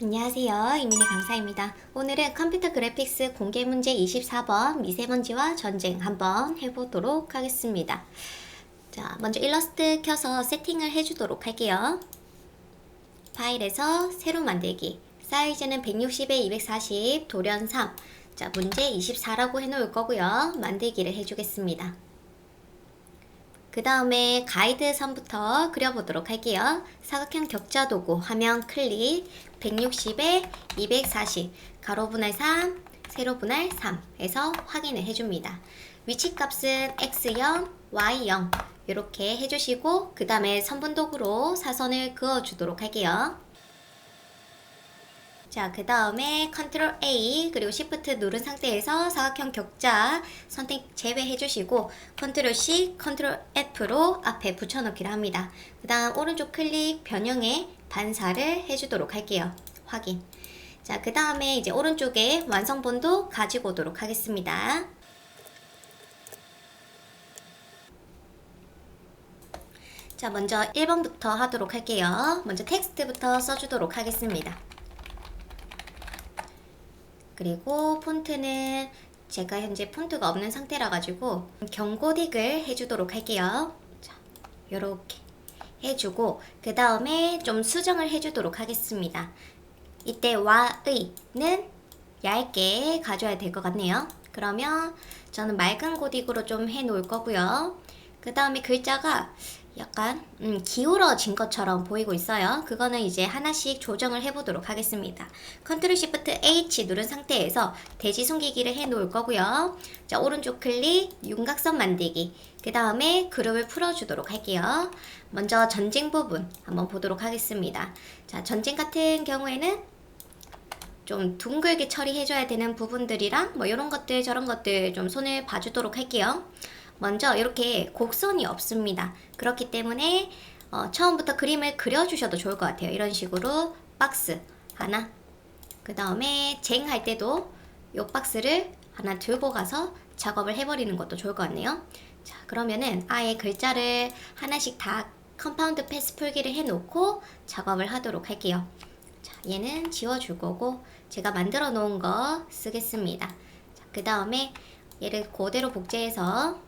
안녕하세요. 이민희 강사입니다. 오늘은 컴퓨터 그래픽스 공개 문제 24번 미세먼지와 전쟁 한번 해보도록 하겠습니다. 자, 먼저 일러스트 켜서 세팅을 해주도록 할게요. 파일에서 새로 만들기. 사이즈는 160에 240, 돌연 3. 자, 문제 24라고 해놓을 거고요. 만들기를 해주겠습니다. 그 다음에 가이드 선부터 그려보도록 할게요. 사각형 격자 도구 화면 클릭 160에 240 가로 분할 3 세로 분할 3 해서 확인을 해줍니다. 위치 값은 x0 y0 이렇게 해주시고 그 다음에 선분 도구로 사선을 그어주도록 할게요. 자, 그 다음에 컨트롤 A 그리고 Shift 누른 상태에서 사각형 격자 선택 제외해 주시고 컨트롤 C, 컨트롤 F로 앞에 붙여넣기를 합니다. 그 다음 오른쪽 클릭 변형에 반사를 해주도록 할게요. 확인. 자, 그 다음에 이제 오른쪽에 완성본도 가지고 오도록 하겠습니다. 자, 먼저 1번부터 하도록 할게요. 먼저 텍스트부터 써주도록 하겠습니다. 그리고 폰트는 제가 현재 폰트가 없는 상태라 가지고 경고딕을 해주도록 할게요. 자, 요렇게 해주고 그 다음에 좀 수정을 해주도록 하겠습니다. 이때 와의는 얇게 가져야 될 것 같네요. 그러면 저는 맑은 고딕으로 좀 해놓을 거고요. 그 다음에 글자가 약간 기울어진 것처럼 보이고 있어요. 그거는 이제 하나씩 조정을 해보도록 하겠습니다. 컨트롤 시프트 H 누른 상태에서 대지 숨기기를 해 놓을 거고요. 자, 오른쪽 클릭 윤곽선 만들기. 그 다음에 그룹을 풀어주도록 할게요. 먼저 전쟁 부분 한번 보도록 하겠습니다. 자, 전쟁 같은 경우에는 좀 둥글게 처리해줘야 되는 부분들이랑 뭐 이런 것들 저런 것들 좀 손을 봐주도록 할게요. 먼저 이렇게 곡선이 없습니다. 그렇기 때문에 처음부터 그림을 그려주셔도 좋을 것 같아요. 이런 식으로 박스 하나, 그 다음에 쟁 할 때도 이 박스를 하나 들고 가서 작업을 해버리는 것도 좋을 것 같네요. 자, 그러면은 아예 글자를 하나씩 다 컴파운드 패스 풀기를 해놓고 작업을 하도록 할게요. 자, 얘는 지워줄 거고 제가 만들어 놓은 거 쓰겠습니다. 자, 그 다음에 얘를 그대로 복제해서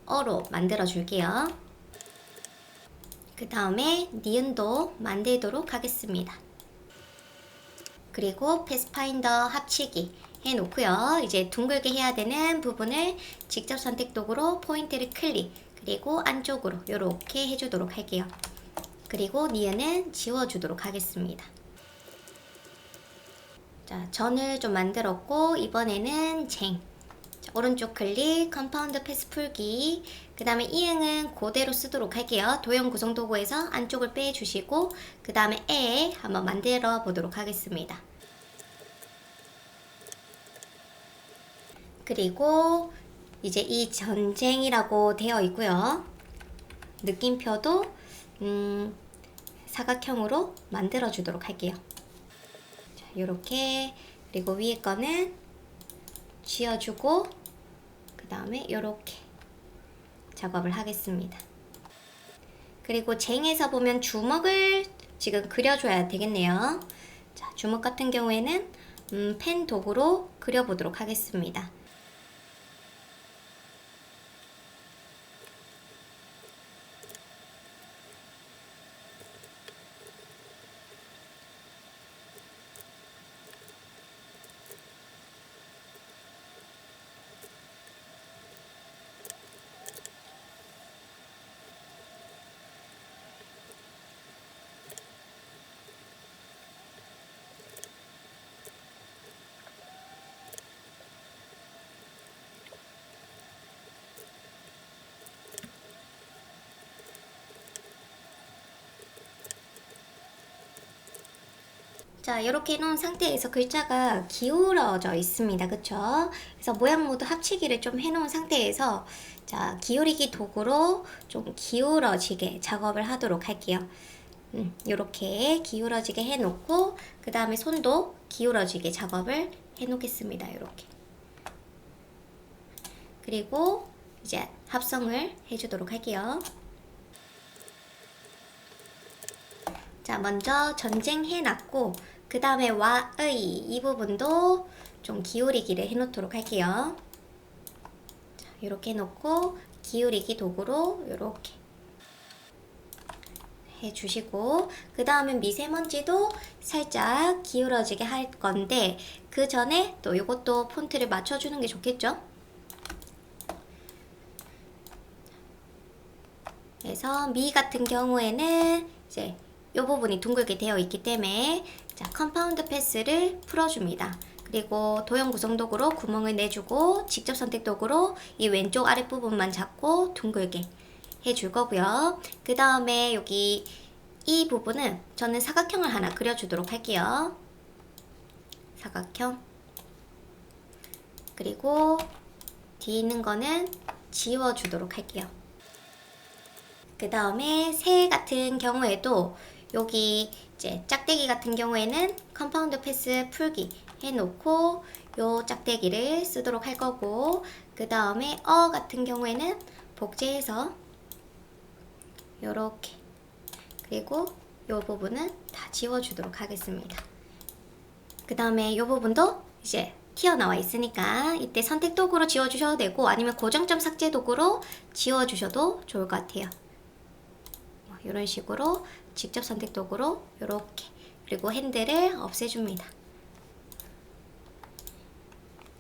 어로 만들어 줄게요. 그 다음에 니은도 만들도록 하겠습니다. 그리고 패스파인더 합치기 해 놓고요. 이제 둥글게 해야 되는 부분을 직접 선택 도구로 포인트를 클릭 그리고 안쪽으로 이렇게 해주도록 할게요. 그리고 니은은 지워주도록 하겠습니다. 자, 전을 좀 만들었고 이번에는 쟁. 자, 오른쪽 클릭 컴파운드 패스 풀기 그 다음에 이응은 그대로 쓰도록 할게요. 도형 구성 도구에서 안쪽을 빼주시고 그 다음에 에 한번 만들어 보도록 하겠습니다. 그리고 이제 이 전쟁이라고 되어 있고요. 느낌표도 사각형으로 만들어 주도록 할게요. 자, 요렇게 그리고 위에 거는 쥐어주고 그 다음에 이렇게 작업을 하겠습니다. 그리고 쟁에서 보면 주먹을 지금 그려줘야 되겠네요. 자, 주먹 같은 경우에는 펜 도구로 그려보도록 하겠습니다. 자, 이렇게 해놓은 상태에서 글자가 기울어져 있습니다. 그쵸? 그래서 모양 모두 합치기를 좀 해놓은 상태에서 자, 기울이기 도구로 좀 기울어지게 작업을 하도록 할게요. 이렇게 기울어지게 해놓고 그 다음에 손도 기울어지게 작업을 해놓겠습니다. 이렇게. 그리고 이제 합성을 해주도록 할게요. 자, 먼저 전쟁해놨고 그 다음에 와의 이 부분도 좀 기울이기를 해놓도록 할게요. 자, 이렇게 해놓고 기울이기 도구로 이렇게 해주시고 그 다음에 미세먼지도 살짝 기울어지게 할 건데 그 전에 또 이것도 폰트를 맞춰주는 게 좋겠죠? 그래서 미 같은 경우에는 이제 이 부분이 둥글게 되어 있기 때문에 자, 컴파운드 패스를 풀어줍니다. 그리고 도형 구성 도구로 구멍을 내주고 직접 선택 도구로 이 왼쪽 아랫부분만 잡고 둥글게 해줄 거고요. 그 다음에 여기 이 부분은 저는 사각형을 하나 그려주도록 할게요. 사각형. 그리고 뒤에 있는 거는 지워주도록 할게요. 그 다음에 새 같은 경우에도 여기 이제 짝대기 같은 경우에는 컴파운드 패스 풀기 해놓고 요 짝대기를 쓰도록 할 거고 그 다음에 같은 경우에는 복제해서 요렇게 그리고 요 부분은 다 지워주도록 하겠습니다. 그 다음에 요 부분도 이제 튀어나와 있으니까 이때 선택 도구로 지워주셔도 되고 아니면 고정점 삭제 도구로 지워주셔도 좋을 것 같아요. 이런 식으로 직접 선택 도구로 이렇게 그리고 핸들을 없애줍니다.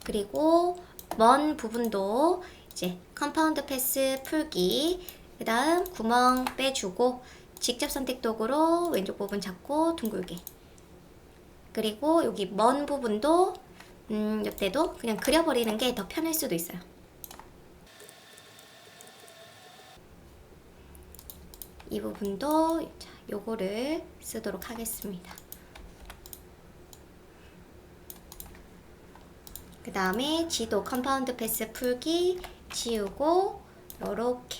그리고 먼 부분도 이제 컴파운드 패스 풀기 그 다음 구멍 빼주고 직접 선택 도구로 왼쪽 부분 잡고 둥글게 그리고 여기 먼 부분도 이때도 그냥 그려버리는 게 더 편할 수도 있어요. 이 부분도 자, 요거를 쓰도록 하겠습니다. 그 다음에 지도 컴파운드 패스 풀기 지우고 요렇게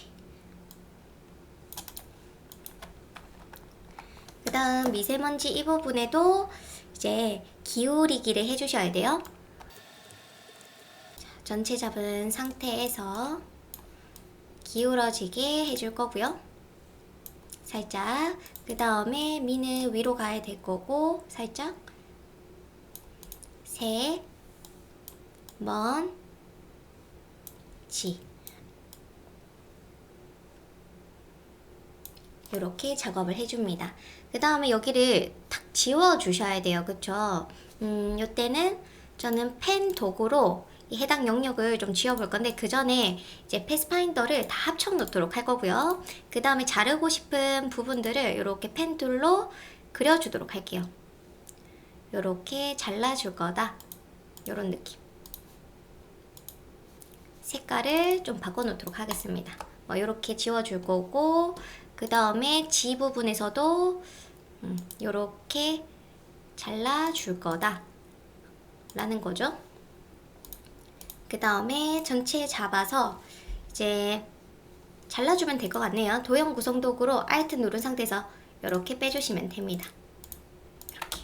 그 다음 미세먼지 이 부분에도 이제 기울이기를 해주셔야 돼요. 자, 전체 잡은 상태에서 기울어지게 해줄 거고요. 살짝 그 다음에 미는 위로 가야 될 거고 살짝 새, 먼, 지 이렇게 작업을 해줍니다. 그 다음에 여기를 탁 지워 주셔야 돼요. 그쵸? 요때는 저는 펜 도구로 이 해당 영역을 좀 지워볼 건데 그 전에 이제 패스파인더를 다 합쳐 놓도록 할 거고요. 그 다음에 자르고 싶은 부분들을 이렇게 펜툴로 그려주도록 할게요. 이렇게 잘라줄 거다. 이런 느낌. 색깔을 좀 바꿔놓도록 하겠습니다. 이렇게 지워줄 거고 그 다음에 지 부분에서도 이렇게 잘라줄 거다 라는 거죠. 그 다음에 전체 잡아서 이제 잘라주면 될 것 같네요. 도형 구성 도구로 Alt 누른 상태에서 이렇게 빼주시면 됩니다. 이렇게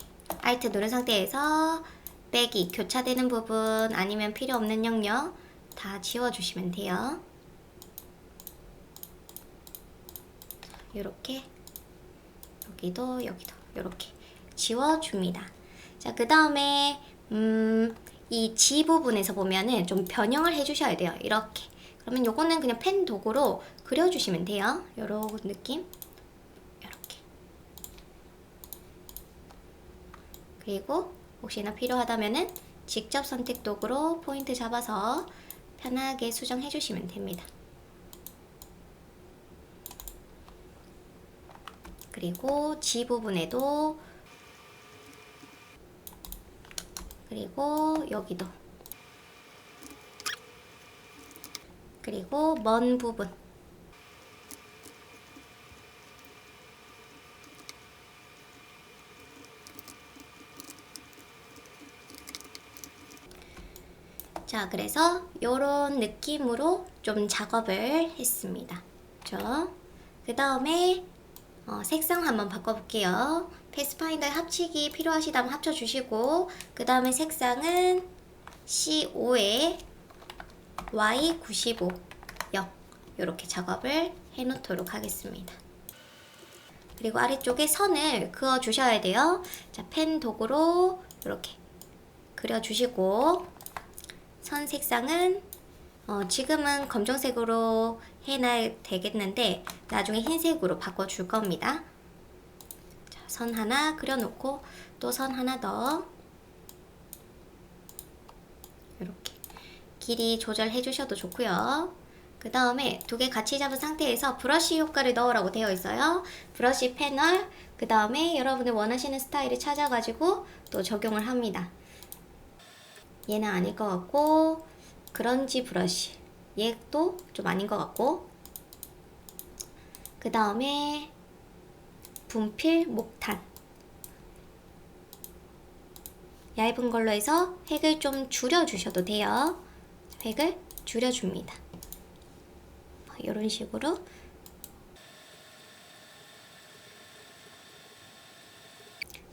Alt 누른 상태에서 빼기, 교차되는 부분 아니면 필요 없는 영역 다 지워주시면 돼요. 이렇게 여기도 이렇게 지워줍니다. 자, 그 다음에 이 지 부분에서 보면은 좀 변형을 해주셔야 돼요. 이렇게. 그러면 요거는 그냥 펜 도구로 그려주시면 돼요. 요런 느낌. 이렇게. 그리고 혹시나 필요하다면은 직접 선택 도구로 포인트 잡아서 편하게 수정해 주시면 됩니다. 그리고 지 부분에도 그리고 여기도 그리고 먼 부분 자, 그래서 요런 느낌으로 좀 작업을 했습니다. 그렇죠? 그 다음에 색상 한번 바꿔볼게요. 패스파인더에 합치기 필요하시다면 합쳐주시고 그 다음에 색상은 C5에 Y95 0 이렇게 작업을 해놓도록 하겠습니다. 그리고 아래쪽에 선을 그어 주셔야 돼요. 자, 펜 도구로 이렇게 그려 주시고, 선 색상은 지금은 검정색으로 해놔야 되겠는데 나중에 흰색으로 바꿔줄 겁니다. 자, 선 하나 그려놓고 또 선 하나 더 이렇게 길이 조절해 주셔도 좋고요. 그 다음에 두 개 같이 잡은 상태에서 브러쉬 효과를 넣으라고 되어 있어요. 브러쉬 패널, 그 다음에 여러분이 원하시는 스타일을 찾아가지고 또 적용을 합니다. 얘는 아닐 것 같고, 그런지 브러쉬, 얘도 좀 아닌 것 같고, 그 다음에 분필 목탄, 얇은 걸로 해서 획을 좀 줄여주셔도 돼요. 획을 줄여줍니다. 이런 식으로.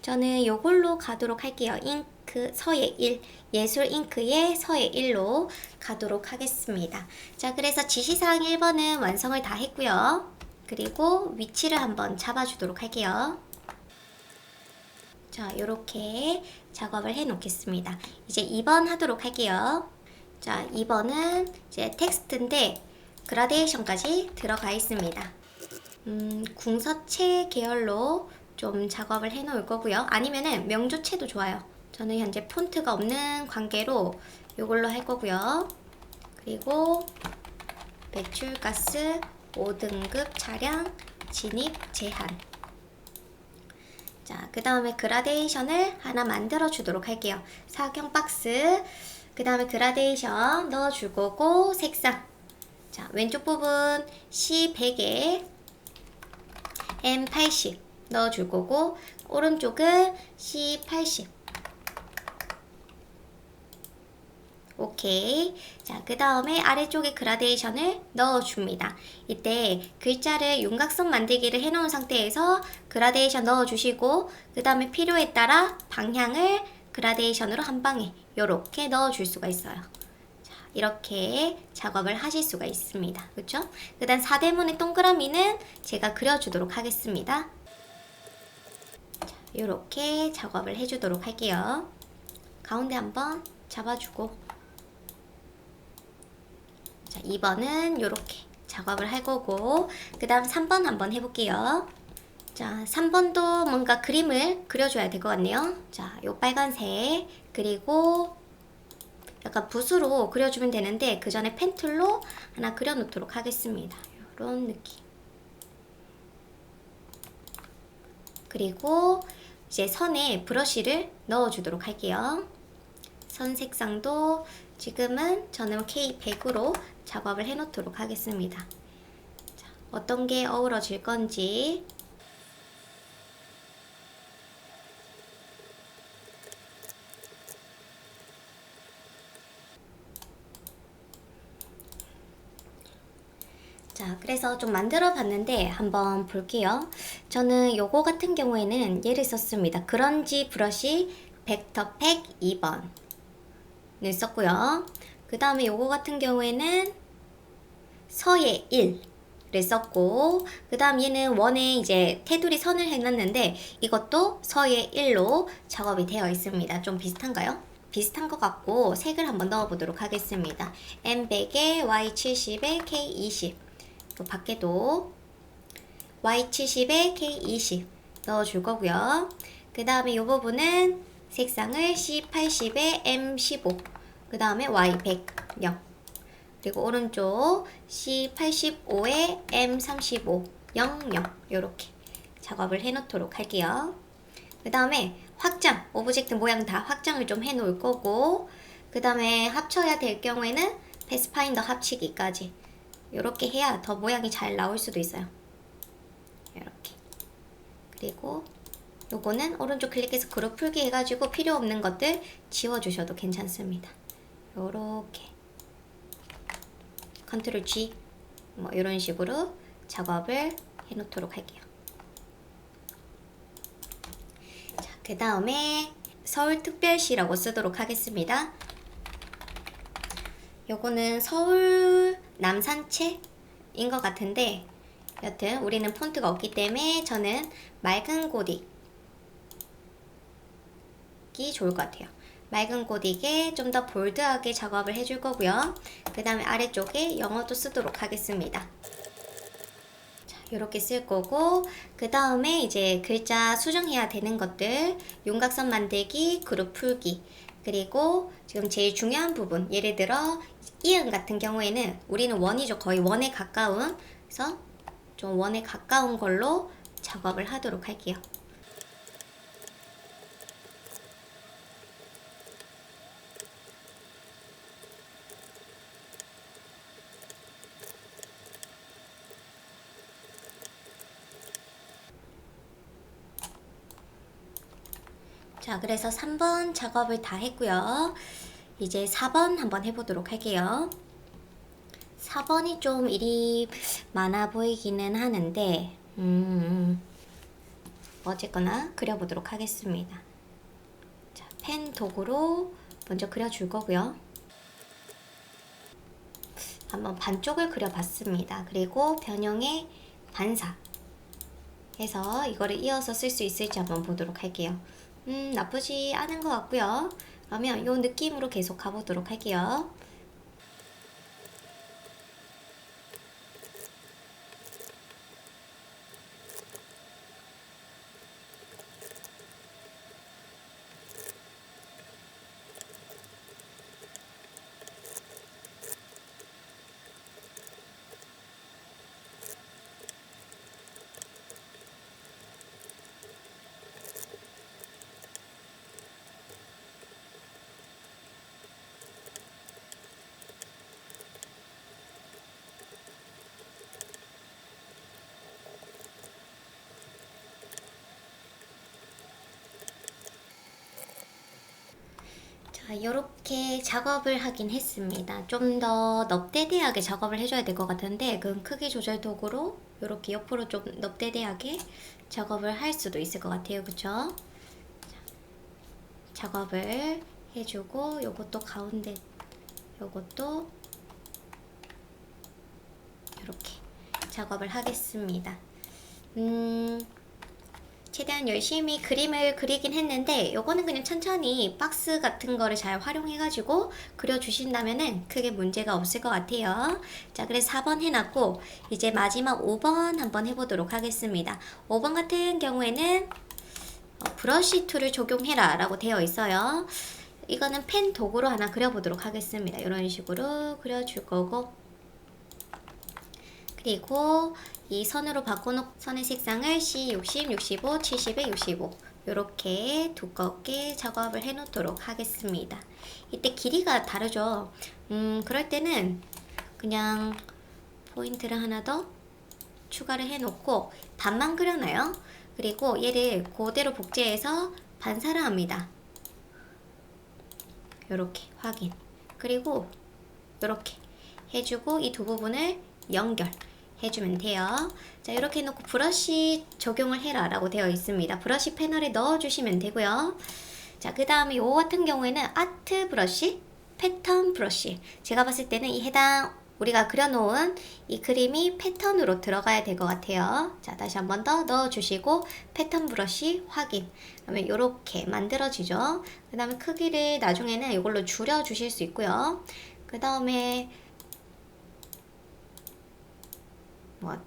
저는 이걸로 가도록 할게요. 잉크 서예 1, 예술 잉크의 서예 1로 가도록 하겠습니다. 자, 그래서 지시사항 1번은 완성을 다 했고요. 그리고 위치를 한번 잡아주도록 할게요. 자, 이렇게 작업을 해 놓겠습니다. 이제 2번 하도록 할게요. 자, 2번은 이제 텍스트인데 그라데이션까지 들어가 있습니다. 궁서체 계열로 좀 작업을 해 놓을 거고요. 아니면은 명조체도 좋아요. 저는 현재 폰트가 없는 관계로 이걸로 할 거고요. 그리고 배출가스 5등급 차량 진입 제한. 자, 그 다음에 그라데이션을 하나 만들어 주도록 할게요. 사각형 박스, 그 다음에 그라데이션 넣어 줄 거고, 색상. 자, 왼쪽 부분 C100에 M80 넣어 줄 거고, 오른쪽은 C80. 오케이. 자, 그 다음에 아래쪽에 그라데이션을 넣어줍니다. 이때 글자를 윤곽선 만들기를 해놓은 상태에서 그라데이션 넣어주시고, 그 다음에 필요에 따라 방향을 그라데이션으로 한 방에 이렇게 넣어줄 수가 있어요. 자, 이렇게 작업을 하실 수가 있습니다. 그렇죠? 그 다음 4대문의 동그라미는 제가 그려주도록 하겠습니다. 자, 이렇게 작업을 해주도록 할게요. 가운데 한번 잡아주고, 자, 2번은 이렇게 작업을 할 거고, 그 다음 3번 한번 해볼게요. 자, 3번도 뭔가 그림을 그려줘야 될 것 같네요. 자, 요 빨간색, 그리고 약간 붓으로 그려주면 되는데 그 전에 펜툴로 하나 그려놓도록 하겠습니다. 이런 느낌. 그리고 이제 선에 브러쉬를 넣어주도록 할게요. 선 색상도 지금은 저는 K100으로 작업을 해놓도록 하겠습니다. 자, 어떤 게 어우러질 건지. 자, 그래서 좀 만들어 봤는데 한번 볼게요. 저는 요거 같은 경우에는 얘를 썼습니다. 그런지 브러쉬 벡터팩 2번을 썼고요. 그 다음에 요거 같은 경우에는 서예 1를 썼고, 그 다음 얘는 원에 이제 테두리 선을 해놨는데 이것도 서예 1로 작업이 되어 있습니다. 좀 비슷한가요? 비슷한 것 같고 색을 한번 넣어보도록 하겠습니다. M100에 Y70에 K20, 또 밖에도 Y70에 K20 넣어줄 거고요. 그 다음에 이 부분은 색상을 C80에 M15, 그 다음에 Y100 0, 그리고 오른쪽 C85에 M35 00 이렇게 작업을 해 놓도록 할게요. 그 다음에 확장, 오브젝트 모양 다 확장을 좀 해 놓을 거고, 그 다음에 합쳐야 될 경우에는 패스파인더 합치기까지 이렇게 해야 더 모양이 잘 나올 수도 있어요. 이렇게. 그리고 요거는 오른쪽 클릭해서 그룹 풀기 해가지고 필요 없는 것들 지워주셔도 괜찮습니다. 요렇게 컨트롤 G 뭐 이런 식으로 작업을 해놓도록 할게요. 자, 그 다음에 서울특별시라고 쓰도록 하겠습니다. 요거는 서울 남산체인 것 같은데 여튼 우리는 폰트가 없기 때문에 저는 맑은 고딕이 좋을 것 같아요. 맑은 고딕에 좀 더 볼드하게 작업을 해줄 거고요. 그 다음에 아래쪽에 영어도 쓰도록 하겠습니다. 자, 이렇게 쓸 거고, 그 다음에 이제 글자 수정해야 되는 것들, 윤곽선 만들기, 그룹 풀기, 그리고 지금 제일 중요한 부분, 예를 들어 이응 같은 경우에는 우리는 원이죠. 거의 원에 가까운, 그래서 좀 원에 가까운 걸로 작업을 하도록 할게요. 자, 그래서 3번 작업을 다 했고요. 이제 4번 한번 해보도록 할게요. 4번이 좀 일이 많아 보이기는 하는데 어쨌거나 그려보도록 하겠습니다. 자, 펜 도구로 먼저 그려줄 거고요. 한번 반쪽을 그려봤습니다. 그리고 변형의 반사 해서 이거를 이어서 쓸 수 있을지 한번 보도록 할게요. 나쁘지 않은 것 같고요. 그러면 이 느낌으로 계속 가보도록 할게요. 자, 이렇게 작업을 하긴 했습니다. 좀 더 넙대대하게 작업을 해줘야 될 것 같은데 그럼 크기 조절 도구로 이렇게 옆으로 좀 넙대대하게 작업을 할 수도 있을 것 같아요. 그쵸? 작업을 해주고 요것도 가운데 요것도 이렇게 작업을 하겠습니다. 최대한 열심히 그림을 그리긴 했는데 요거는 그냥 천천히 박스 같은 거를 잘 활용해가지고 그려주신다면은 크게 문제가 없을 것 같아요. 자, 그래서 4번 해놨고 이제 마지막 5번 한번 해보도록 하겠습니다. 5번 같은 경우에는 브러쉬 툴을 적용해라 라고 되어 있어요. 이거는 펜 도구로 하나 그려보도록 하겠습니다. 이런 식으로 그려줄 거고, 그리고 이 선으로 바꿔놓은 선의 색상을 C60, 65, 70에 65 이렇게 두껍게 작업을 해 놓도록 하겠습니다. 이때 길이가 다르죠. 그럴 때는 그냥 포인트를 하나 더 추가를 해 놓고 반만 그려놔요. 그리고 얘를 그대로 복제해서 반사를 합니다. 이렇게 확인. 그리고 이렇게 해주고 이 두 부분을 연결 해주면 돼요. 자, 이렇게 해놓고 브러쉬 적용을 해라 라고 되어 있습니다. 브러쉬 패널에 넣어주시면 되고요. 자, 그 다음에 요 같은 경우에는 아트 브러쉬, 패턴 브러쉬. 제가 봤을 때는 이 해당 우리가 그려놓은 이 그림이 패턴으로 들어가야 될 것 같아요. 자, 다시 한 번 더 넣어주시고 패턴 브러쉬 확인. 그러면 이렇게 만들어지죠. 그 다음에 크기를 나중에는 이걸로 줄여주실 수 있고요. 그 다음에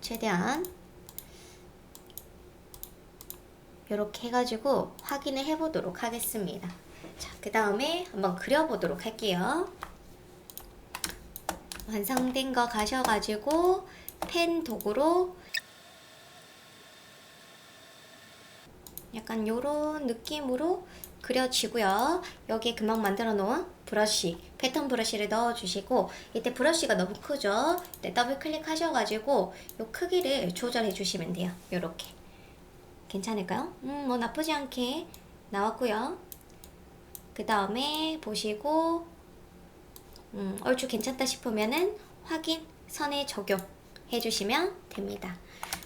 최대한 이렇게 해가지고 확인을 해보도록 하겠습니다. 자, 그 다음에 한번 그려보도록 할게요. 완성된 거 가셔가지고 펜 도구로 약간 요런 느낌으로 그려지고요. 여기에 금방 만들어 놓은 브러쉬, 패턴 브러쉬를 넣어주시고, 이때 브러쉬가 너무 크죠? 이때 더블 클릭하셔가지고 요 크기를 조절해 주시면 돼요. 요렇게. 괜찮을까요? 뭐 나쁘지 않게 나왔고요. 그 다음에 보시고 얼추 괜찮다 싶으면은 확인, 선에 적용해 주시면 됩니다.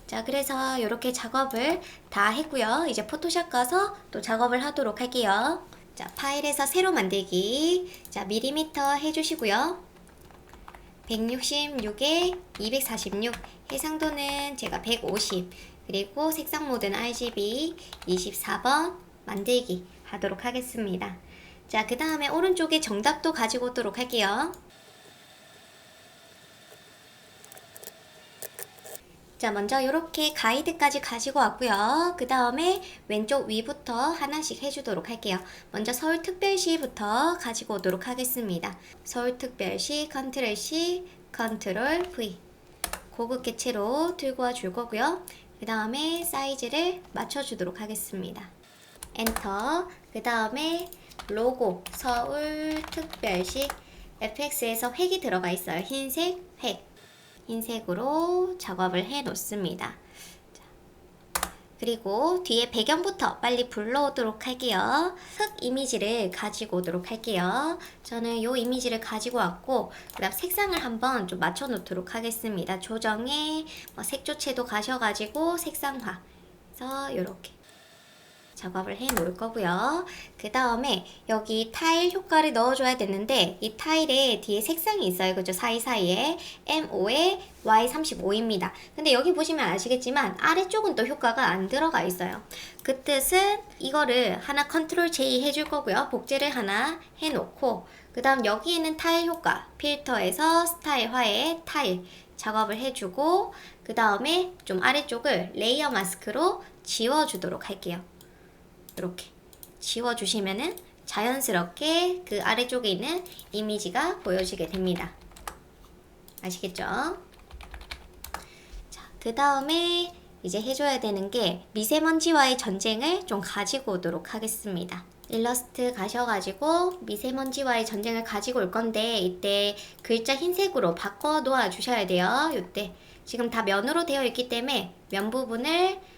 자, 그래서 이렇게 작업을 다 했고요. 이제 포토샵 가서 또 작업을 하도록 할게요. 자, 파일에서 새로 만들기. 자, 밀리미터 해주시고요. 166에 246, 해상도는 제가 150, 그리고 색상 모드는 RGB 24번 만들기 하도록 하겠습니다. 자, 그 다음에 오른쪽에 정답도 가지고 오도록 할게요. 자, 먼저 이렇게 가이드까지 가지고 왔고요. 그 다음에 왼쪽 위부터 하나씩 해주도록 할게요. 먼저 서울특별시부터 가지고 오도록 하겠습니다. 서울특별시 컨트롤 C, 컨트롤 V 고급 개체로 들고 와 줄 거고요. 그 다음에 사이즈를 맞춰주도록 하겠습니다. 엔터. 그 다음에 로고 서울특별시 FX에서 획이 들어가 있어요. 흰색 획. 흰색으로 작업을 해 놓습니다. 그리고 뒤에 배경부터 빨리 불러오도록 할게요. 흙 이미지를 가지고 오도록 할게요. 저는 이 이미지를 가지고 왔고, 그 다음 색상을 한번 좀 맞춰 놓도록 하겠습니다. 조정에 색조체도 가셔가지고 색상화 해서 이렇게 작업을 해 놓을 거고요. 그 다음에 여기 타일 효과를 넣어줘야 되는데, 이 타일에 뒤에 색상이 있어요. 그죠? 사이사이에 M5에 Y35입니다. 근데 여기 보시면 아시겠지만 아래쪽은 또 효과가 안 들어가 있어요. 그 뜻은 이거를 하나 컨트롤 J 해줄 거고요. 복제를 하나 해 놓고, 그 다음 여기에는 타일 효과 필터에서 스타일화에 타일 작업을 해주고, 그 다음에 좀 아래쪽을 레이어 마스크로 지워주도록 할게요. 이렇게 지워주시면은 자연스럽게 그 아래쪽에 있는 이미지가 보여지게 됩니다. 아시겠죠? 자, 그 다음에 이제 해줘야 되는 게 미세먼지와의 전쟁을 좀 가지고 오도록 하겠습니다. 일러스트 가셔가지고 미세먼지와의 전쟁을 가지고 올 건데, 이때 글자 흰색으로 바꿔 놓아 주셔야 돼요. 이때 지금 다 면으로 되어 있기 때문에 면 부분을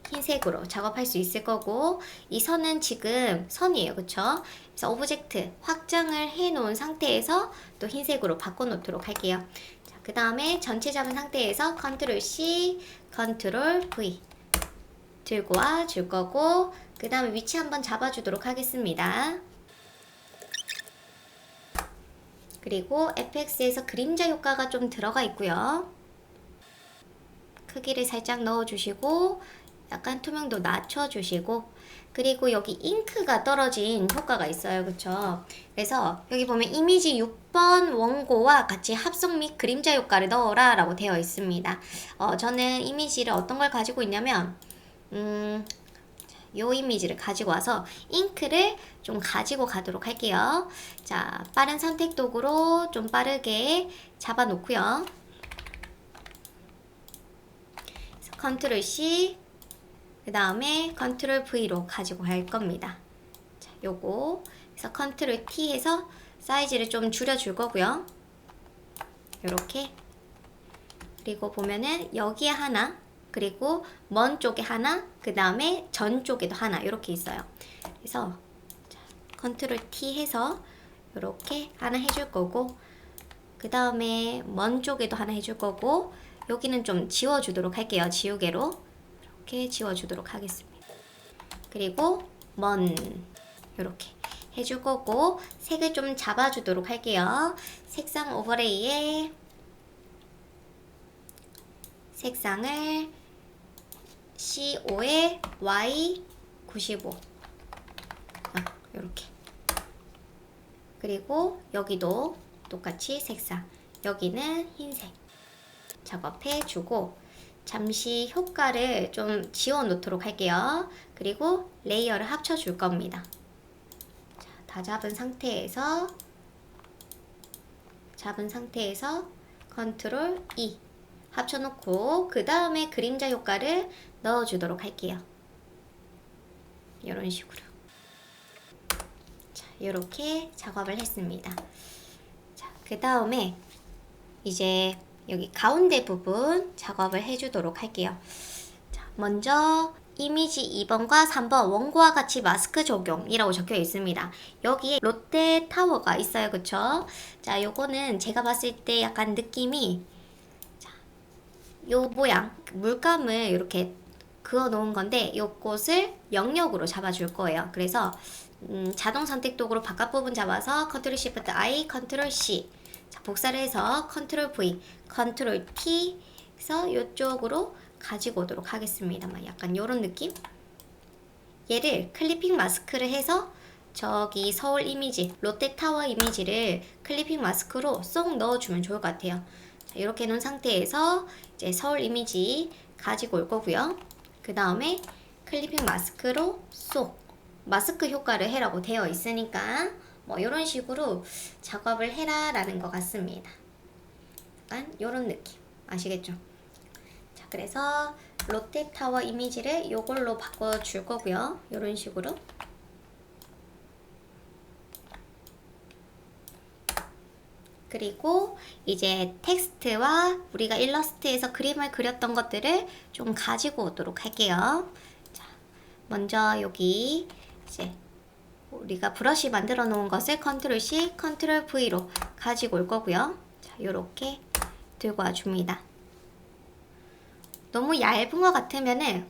흰색으로 작업할 수 있을 거고, 이 선은 지금 선이에요. 그쵸? 그래서 오브젝트 확장을 해 놓은 상태에서 또 흰색으로 바꿔 놓도록 할게요. 자, 그 다음에 전체 잡은 상태에서 컨트롤 C, 컨트롤 V 들고 와 줄 거고, 그 다음에 위치 한번 잡아 주도록 하겠습니다. 그리고 FX에서 그림자 효과가 좀 들어가 있고요. 크기를 살짝 넣어 주시고, 약간 투명도 낮춰주시고, 그리고 여기 잉크가 떨어진 효과가 있어요. 그쵸? 그래서 여기 보면 이미지 6번 원고와 같이 합성 및 그림자 효과를 넣어라 라고 되어 있습니다. 저는 이미지를 어떤 걸 가지고 있냐면 요 이미지를 가지고 와서 잉크를 좀 가지고 가도록 할게요. 자, 빠른 선택 도구로 좀 빠르게 잡아 놓고요. 컨트롤 C, 그 다음에 컨트롤 V로 가지고 갈 겁니다. 자, 요거 그래서 컨트롤 T 해서 사이즈를 좀 줄여줄 거고요. 요렇게. 그리고 보면은 여기에 하나, 그리고 먼 쪽에 하나, 그 다음에 전 쪽에도 하나, 이렇게 있어요. 그래서 자, 컨트롤 T 해서 요렇게 하나 해줄 거고, 그 다음에 먼 쪽에도 하나 해줄 거고, 여기는 좀 지워주도록 할게요. 지우개로 이렇게 지워주도록 하겠습니다. 그리고 이렇게 해줄 거고, 색을 좀 잡아주도록 할게요. 색상 오버레이에 색상을 C5에 Y95 이렇게. 그리고 여기도 똑같이 색상, 여기는 흰색 작업해주고, 잠시 효과를 좀 지워 놓도록 할게요. 그리고 레이어를 합쳐 줄 겁니다. 자, 다 잡은 상태에서 컨트롤 E 합쳐 놓고, 그 다음에 그림자 효과를 넣어 주도록 할게요. 이런 식으로. 자, 이렇게 작업을 했습니다. 자, 그 다음에 이제 여기 가운데 부분 작업을 해주도록 할게요. 자, 먼저 이미지 2번과 3번 원고와 같이 마스크 적용이라고 적혀 있습니다. 여기에 롯데타워가 있어요. 그쵸? 자, 요거는 제가 봤을 때 약간 느낌이, 자, 요 모양, 물감을 이렇게 그어 놓은 건데, 요것을 영역으로 잡아줄 거예요. 그래서 자동 선택 도구로 바깥 부분 잡아서 컨트롤 시프트 I, 컨트롤 C. 자, 복사를 해서 컨트롤 V, 컨트롤 T 해서 이쪽으로 가지고 오도록 하겠습니다. 약간 요런 느낌? 얘를 클리핑 마스크를 해서 저기 서울 이미지, 롯데타워 이미지를 클리핑 마스크로 쏙 넣어주면 좋을 것 같아요. 자, 이렇게 놓은 상태에서 이제 서울 이미지 가지고 올 거고요. 그 다음에 클리핑 마스크로 쏙 마스크 효과를 해라고 되어 있으니까 뭐 이런 식으로 작업을 해라 라는 것 같습니다. 약간 이런 느낌 아시겠죠? 자, 그래서 롯데타워 이미지를 이걸로 바꿔줄 거고요. 이런 식으로. 그리고 이제 텍스트와 우리가 일러스트에서 그림을 그렸던 것들을 좀 가지고 오도록 할게요. 자, 먼저 여기 이제 우리가 브러쉬 만들어 놓은 것을 컨트롤 C, 컨트롤 V로 가지고 올 거고요. 자, 요렇게 들고 와 줍니다. 너무 얇은 것 같으면은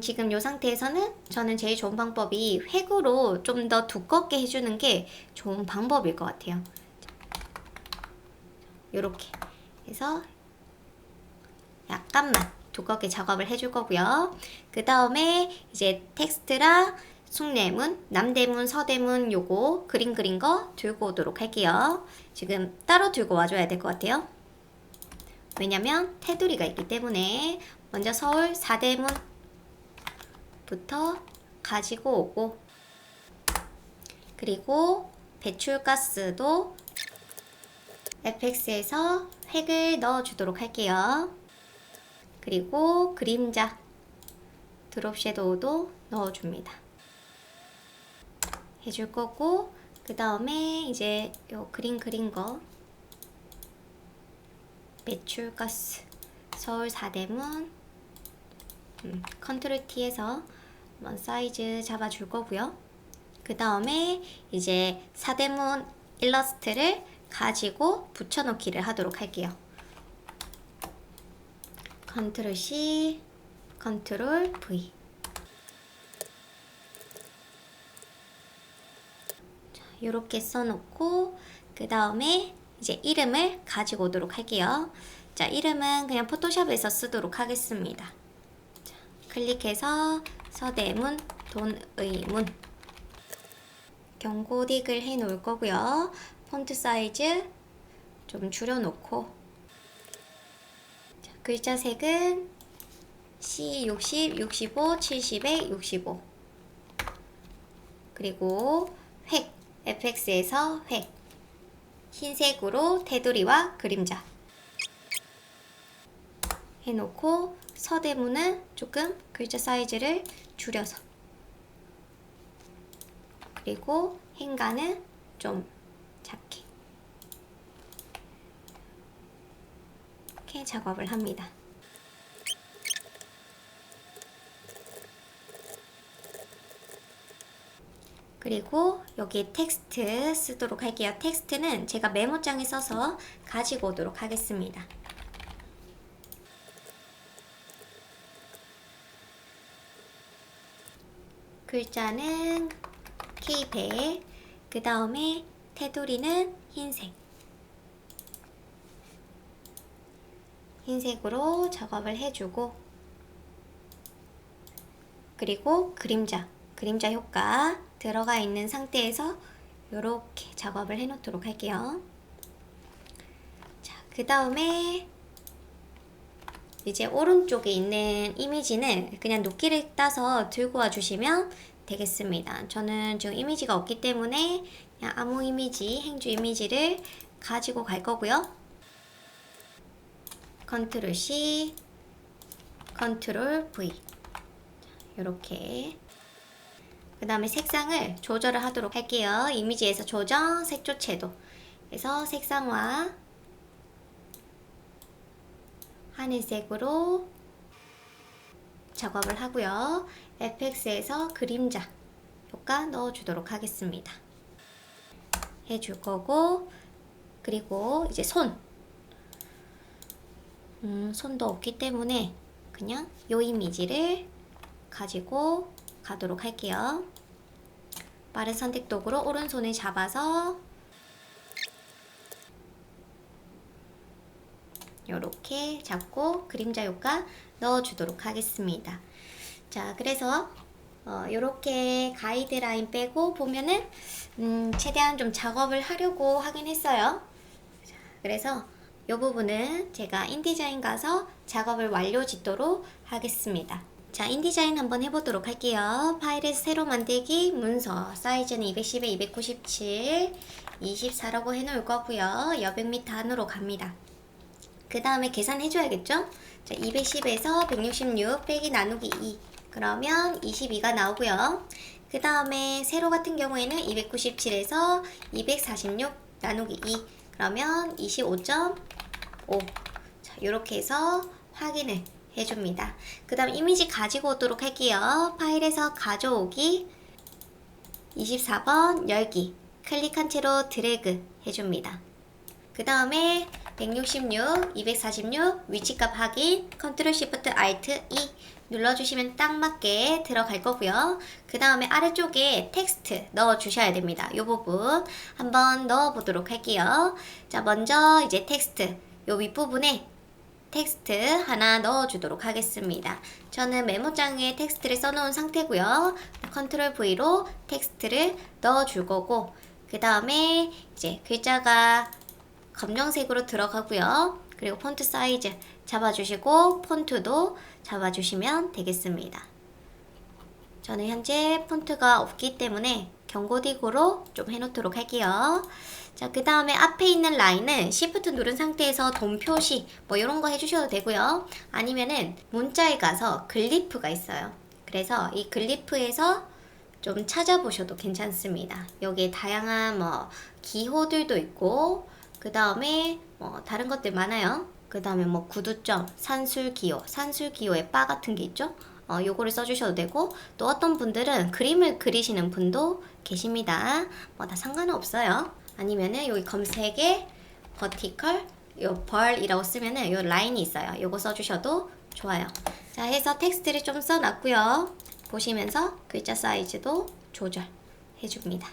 지금 이 상태에서는 저는 제일 좋은 방법이 획으로 좀 더 두껍게 해주는 게 좋은 방법일 것 같아요. 요렇게 해서 약간만 두껍게 작업을 해줄 거고요. 그 다음에 이제 텍스트랑 숭례문, 남대문, 서대문 요거 그림 그린 거 들고 오도록 할게요. 지금 따로 들고 와줘야 될 것 같아요. 왜냐면 테두리가 있기 때문에 먼저 서울 사대문부터 가지고 오고, 그리고 배출가스도 FX에서 획을 넣어주도록 할게요. 그리고 그림자 드롭 섀도우도 넣어줍니다. 해줄 거고, 그 다음에 이제 요 그림 그린 거 배출가스 서울 사대문 컨트롤 T에서 한번 사이즈 잡아줄 거고요. 그 다음에 이제 사대문 일러스트를 가지고 붙여넣기를 하도록 할게요. 컨트롤 C, 컨트롤 V. 자, 이렇게 써놓고 그 다음에 이제 이름을 가지고 오도록 할게요. 자, 이름은 그냥 포토샵에서 쓰도록 하겠습니다. 자, 클릭해서 서대문, 돈의문 경고딕을 해 놓을 거고요. 폰트 사이즈 좀 줄여놓고, 자, 글자 색은 C60, 65, 70에 65. 그리고 획, FX에서 획. 흰색으로 테두리와 그림자 해놓고, 서대문은 조금 글자 사이즈를 줄여서, 그리고 행간은 좀 작게 이렇게 작업을 합니다. 그리고 여기 텍스트 쓰도록 할게요. 텍스트는 제가 메모장에 써서 가지고 오도록 하겠습니다. 글자는 K백, 그 다음에 테두리는 흰색. 흰색으로 작업을 해주고, 그리고 그림자 효과 들어가 있는 상태에서 이렇게 작업을 해 놓도록 할게요. 자, 그 다음에 이제 오른쪽에 있는 이미지는 그냥 눕기를 따서 들고 와 주시면 되겠습니다. 저는 지금 이미지가 없기 때문에 그냥 아무 이미지, 행주 이미지를 가지고 갈 거고요. 컨트롤 C, 컨트롤 V. 이렇게. 그 다음에 색상을 조절을 하도록 할게요. 이미지에서 조정, 색조 채도. 그래서 색상화 하늘색으로 작업을 하고요. FX에서 그림자 효과 넣어주도록 하겠습니다. 해줄 거고, 그리고 이제 손도 없기 때문에 그냥 요 이미지를 가지고 가도록 할게요. 빠른 선택 도구로 오른손을 잡아서 요렇게 잡고 그림자 효과 넣어주도록 하겠습니다. 자, 그래서 요렇게 가이드라인 빼고 보면은 최대한 좀 작업을 하려고 하긴 했어요. 자, 그래서 요 부분은 제가 인디자인 가서 작업을 완료 짓도록 하겠습니다. 자, 인디자인 한번 해보도록 할게요. 파일에서 새로 만들기 문서 사이즈는 210에 297 24라고 해놓을 거고요. 여백 미터 안으로 갑니다. 그 다음에 계산해줘야겠죠? 자, 210에서 166 빼기 나누기 2 그러면 22가 나오고요. 그 다음에 세로 같은 경우에는 297에서 246 나누기 2 그러면 25.5 자, 요렇게 해서 확인을 해줍니다. 그 다음 이미지 가지고 오도록 할게요. 파일에서 가져오기 24번 열기 클릭한 채로 드래그 해줍니다. 그 다음에 166, 246 위치값 확인 컨트롤 시프트 알트 2 눌러주시면 딱 맞게 들어갈 거고요. 그 다음에 아래쪽에 텍스트 넣어 주셔야 됩니다. 이 부분 한번 넣어 보도록 할게요. 자, 먼저 이제 텍스트 요 윗부분에 텍스트 하나 넣어 주도록 하겠습니다. 저는 메모장에 텍스트를 써놓은 상태고요. 컨트롤 V로 텍스트를 넣어 줄 거고 그 다음에 이제 글자가 검정색으로 들어가고요. 그리고 폰트 사이즈 잡아주시고 폰트도 잡아주시면 되겠습니다. 저는 현재 폰트가 없기 때문에 경고딕으로 좀 해놓도록 할게요. 자, 그 다음에 앞에 있는 라인은 Shift 누른 상태에서 돔 표시 뭐 이런 거 해주셔도 되고요. 아니면은 문자에 가서 글리프가 있어요. 그래서 이 글리프에서 좀 찾아보셔도 괜찮습니다. 여기에 다양한 뭐 기호들도 있고 그 다음에 뭐 다른 것들 많아요. 그 다음에 뭐 구두점, 산술기호의 바 같은 게 있죠. 요거를 써주셔도 되고 또 어떤 분들은 그림을 그리시는 분도 계십니다. 뭐 다 상관은 없어요. 아니면은 여기 검색에 버티컬 요 벌이라고 쓰면은 요 라인이 있어요. 요거 써주셔도 좋아요. 자, 해서 텍스트를 좀 써놨고요. 보시면서 글자 사이즈도 조절해줍니다.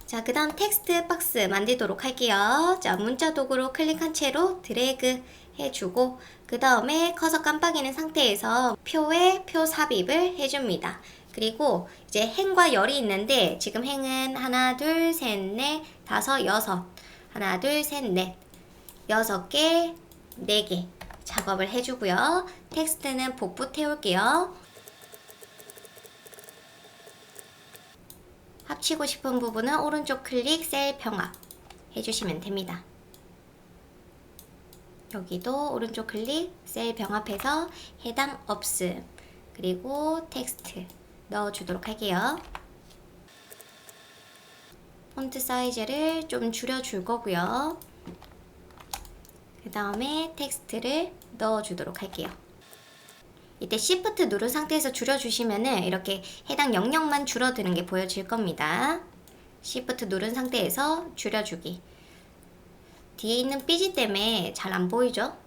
자, 그 다음 텍스트 박스 만들도록 할게요. 자, 문자 도구로 클릭한 채로 드래그 해주고 그 다음에 커서 깜빡이는 상태에서 표에 표 삽입을 해줍니다. 그리고 이제 행과 열이 있는데 지금 행은 하나, 둘, 셋, 넷, 다섯, 여섯 하나, 둘, 셋, 넷 6개, 4개 작업을 해주고요. 텍스트는 복부 태울게요. 합치고 싶은 부분은 오른쪽 클릭 셀 병합 해주시면 됩니다. 여기도 오른쪽 클릭 셀 병합해서 해당 없음 그리고 텍스트 넣어주도록 할게요. 폰트 사이즈를 좀 줄여줄 거고요. 그 다음에 텍스트를 넣어주도록 할게요. 이때 Shift 누른 상태에서 줄여주시면은 이렇게 해당 영역만 줄어드는 게 보여질 겁니다. Shift 누른 상태에서 줄여주기. 뒤에 있는 삐지 때문에 잘 안 보이죠?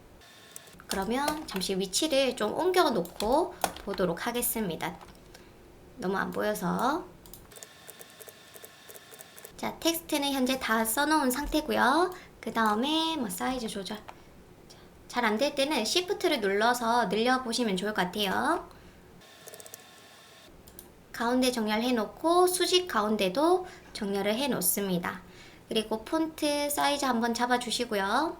그러면 잠시 위치를 좀 옮겨 놓고 보도록 하겠습니다. 너무 안 보여서. 자, 텍스트는 현재 다 써놓은 상태고요. 그 다음에 뭐 사이즈 조절. 잘 안 될 때는 Shift를 눌러서 늘려보시면 좋을 것 같아요. 가운데 정렬해 놓고 수직 가운데도 정렬을 해 놓습니다. 그리고 폰트 사이즈 한번 잡아 주시고요.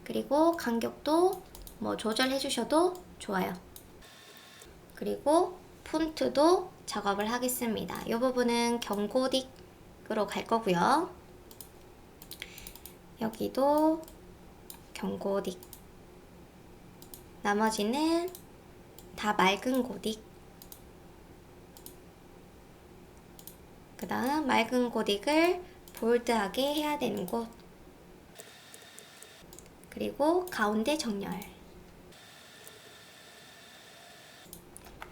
그리고 간격도 뭐 조절해 주셔도 좋아요. 그리고 폰트도 작업을 하겠습니다. 이 부분은 경고딕으로 갈 거고요. 여기도 경고딕. 나머지는 다 맑은 고딕. 그 다음 맑은 고딕을 볼드하게 해야 되는 곳. 그리고 가운데 정렬.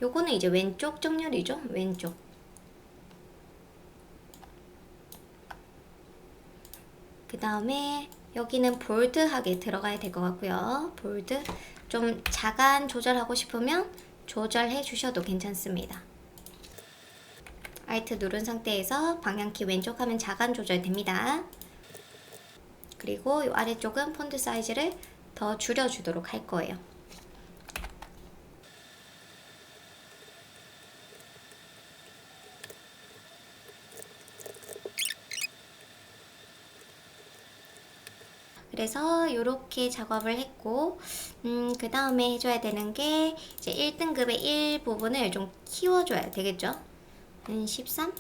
요거는 이제 왼쪽 정렬이죠. 왼쪽. 그 다음에 여기는 볼드하게 들어가야 될 것 같고요. 볼드. 좀 자간 조절하고 싶으면 조절해 주셔도 괜찮습니다. Alt 누른 상태에서 방향키 왼쪽 하면 자간 조절됩니다. 그리고 이 아래쪽은 폰트 사이즈를 더 줄여주도록 할 거예요. 그래서 이렇게 작업을 했고, 그 다음에 해줘야 되는 게 이제 1등급의 1 부분을 좀 키워줘야 되겠죠? 한 13?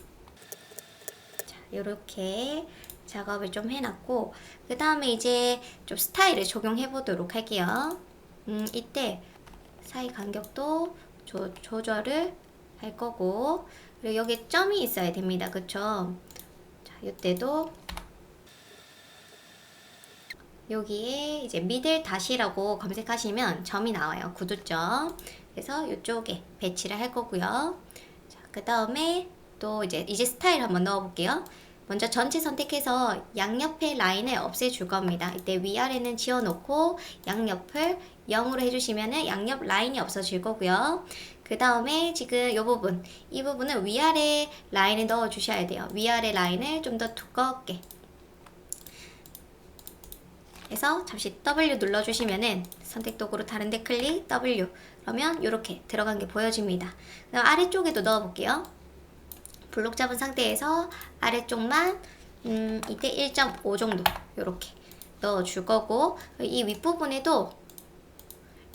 자, 이렇게 작업을 좀 해놨고, 그 다음에 이제 좀 스타일을 적용해 보도록 할게요. 이때 사이 간격도 조절을 할 거고, 그리고 여기 점이 있어야 됩니다. 그쵸? 자, 이때도 여기에 이제 미들 다시라고 검색하시면 점이 나와요. 구두점. 그래서 이쪽에 배치를 할 거고요. 자, 그 다음에 또 이제 스타일 한번 넣어 볼게요. 먼저 전체 선택해서 양옆의 라인을 없애줄 겁니다. 이때 위아래는 지워놓고 양옆을 0으로 해주시면 양옆 라인이 없어질 거고요. 그 다음에 지금 이 부분은 위아래 라인을 넣어 주셔야 돼요. 위아래 라인을 좀 더 두껍게 해서 잠시 W 눌러주시면은 선택 도구로 다른데 클릭 W 그러면 이렇게 들어간 게 보여집니다. 그다음 아래쪽에도 넣어볼게요. 블록 잡은 상태에서 아래쪽만 이때 1.5 정도 이렇게 넣어줄 거고 이 윗부분에도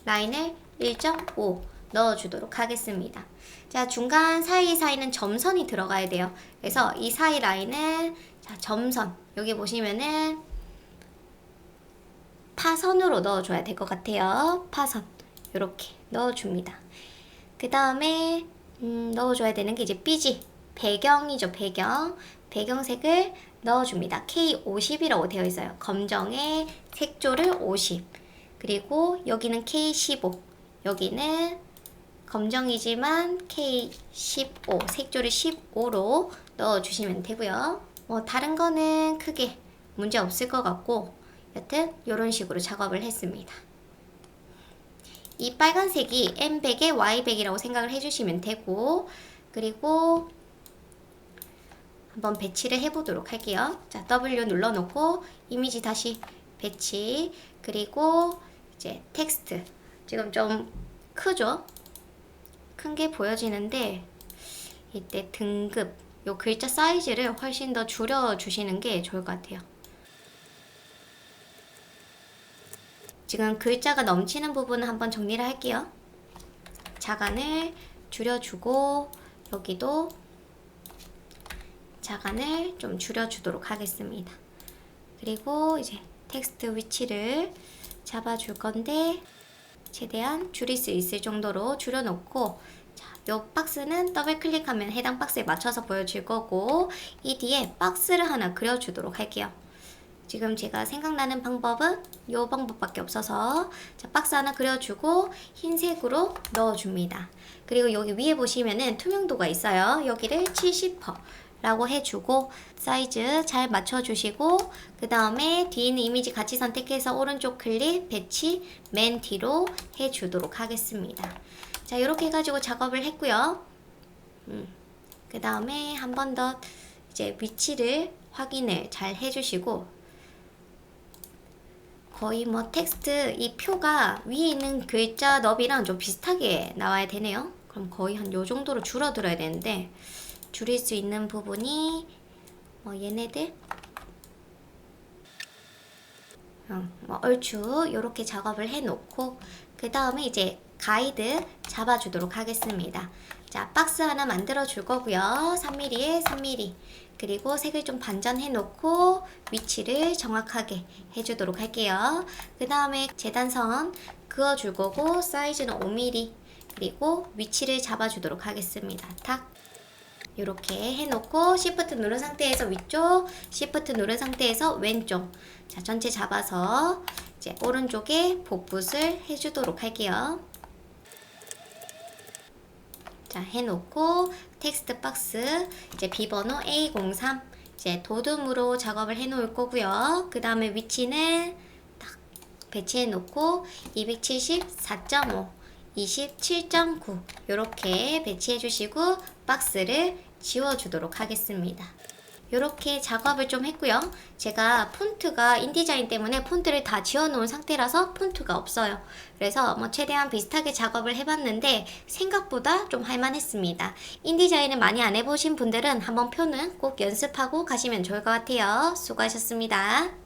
라인을 1.5 넣어주도록 하겠습니다. 자, 중간 사이는 점선이 들어가야 돼요. 그래서 이 사이 라인은 자, 점선 여기 보시면은 파선으로 넣어줘야 될 것 같아요. 파선 이렇게 넣어줍니다. 그 다음에 넣어줘야 되는 게 이제 BG 배경이죠. 배경색을 넣어줍니다. K50이라고 되어 있어요. 검정의 색조를 50 그리고 여기는 K15 여기는 검정이지만 K15 색조를 15로 넣어주시면 되고요. 뭐 다른 거는 크게 문제 없을 것 같고 여튼 이런 식으로 작업을 했습니다. 이 빨간색이 M백의 Y백이라고 생각을 해주시면 되고 그리고 한번 배치를 해보도록 할게요. 자, W 눌러놓고 이미지 다시 배치 그리고 이제 텍스트 지금 좀 크죠? 큰 게 보여지는데 이때 등급 요 글자 사이즈를 훨씬 더 줄여주시는 게 좋을 것 같아요. 지금 글자가 넘치는 부분을 한번 정리를 할게요. 자간을 줄여주고 여기도 자간을 좀 줄여주도록 하겠습니다. 그리고 이제 텍스트 위치를 잡아줄 건데 최대한 줄일 수 있을 정도로 줄여놓고 자, 요 박스는 더블 클릭하면 해당 박스에 맞춰서 보여줄 거고 이 뒤에 박스를 하나 그려주도록 할게요. 지금 제가 생각나는 방법은 이 방법밖에 없어서 자, 박스 하나 그려주고 흰색으로 넣어줍니다. 그리고 여기 위에 보시면은 투명도가 있어요. 여기를 70% 라고 해주고 사이즈 잘 맞춰주시고 그 다음에 뒤에 있는 이미지 같이 선택해서 오른쪽 클릭 배치 맨 뒤로 해주도록 하겠습니다. 자, 이렇게 해가지고 작업을 했고요. 그 다음에 한 번 더 이제 위치를 확인을 잘 해주시고 거의 뭐 텍스트 이 표가 위에 있는 글자 너비랑 좀 비슷하게 나와야 되네요. 그럼 거의 한 요 정도로 줄어들어야 되는데 줄일 수 있는 부분이 얘네들 얼추 이렇게 작업을 해놓고 그 다음에 이제 가이드 잡아주도록 하겠습니다. 자, 박스 하나 만들어 줄 거고요. 3mm에 3mm 그리고 색을 좀 반전해 놓고 위치를 정확하게 해주도록 할게요. 그 다음에 재단선 그어줄 거고 사이즈는 5mm 그리고 위치를 잡아주도록 하겠습니다. 탁 이렇게 해놓고 Shift 누른 상태에서 위쪽, Shift 누른 상태에서 왼쪽 자, 전체 잡아서 이제 오른쪽에 복붙을 해주도록 할게요. 자, 해놓고 텍스트 박스 이제 비번호 A03 이제 도둠으로 작업을 해놓을 거고요. 그 다음에 위치는 딱 배치해 놓고 274.5 27.9 이렇게 배치해 주시고 박스를 지워주도록 하겠습니다. 이렇게 작업을 좀 했고요. 제가 폰트가 인디자인 때문에 폰트를 다 지워놓은 상태라서 폰트가 없어요. 그래서 뭐 최대한 비슷하게 작업을 해봤는데 생각보다 좀 할만했습니다. 인디자인을 많이 안 해보신 분들은 한번 표는 꼭 연습하고 가시면 좋을 것 같아요. 수고하셨습니다.